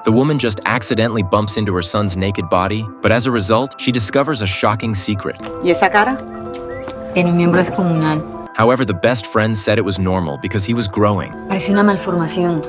The woman just accidentally bumps into her son's naked body, but as a result, she discovers a shocking secret. ¿Y esa cara? Tiene un miembro descomunal. However, the best friend said it was normal because he was growing. Parece una malformación.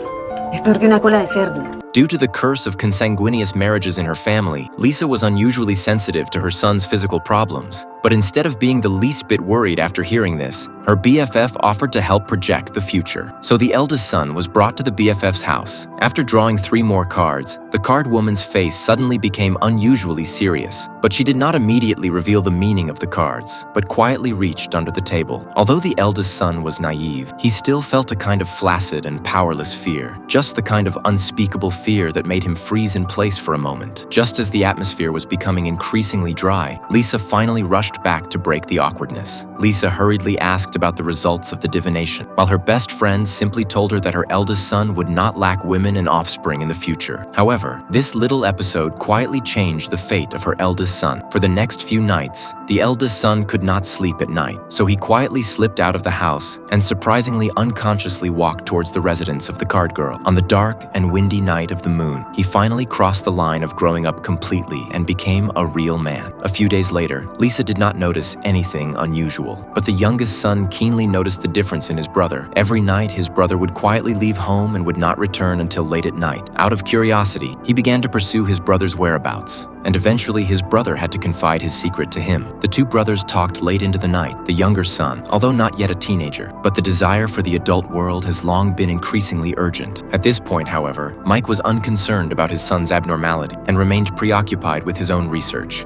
Es peor que una cola de cerdo. Due to the curse of consanguineous marriages in her family, Lisa was unusually sensitive to her son's physical problems. But instead of being the least bit worried after hearing this, her BFF offered to help project the future. So the eldest son was brought to the BFF's house. After drawing 3 more cards, the card woman's face suddenly became unusually serious. But she did not immediately reveal the meaning of the cards, but quietly reached under the table. Although the eldest son was naive, he still felt a kind of flaccid and powerless fear. Just the kind of unspeakable fear that made him freeze in place for a moment. Just as the atmosphere was becoming increasingly dry, Lisa finally rushed back to break the awkwardness. Lisa hurriedly asked about the results of the divination, while her best friend simply told her that her eldest son would not lack women and offspring in the future. However, this little episode quietly changed the fate of her eldest son. For the next few nights, the eldest son could not sleep at night, so he quietly slipped out of the house and surprisingly unconsciously walked towards the residence of the card girl. On the dark and windy night of the moon, he finally crossed the line of growing up completely and became a real man. A few days later, Lisa did not notice anything unusual, but the youngest son keenly noticed the difference in his brother. Every night, his brother would quietly leave home and would not return until late at night. Out of curiosity, he began to pursue his brother's whereabouts, and eventually his brother had to confide his secret to him. The 2 brothers talked late into the night, the younger son, although not yet a teenager, but the desire for the adult world has long been increasingly urgent. At this point, however, Mike was unconcerned about his son's abnormality and remained preoccupied with his own research.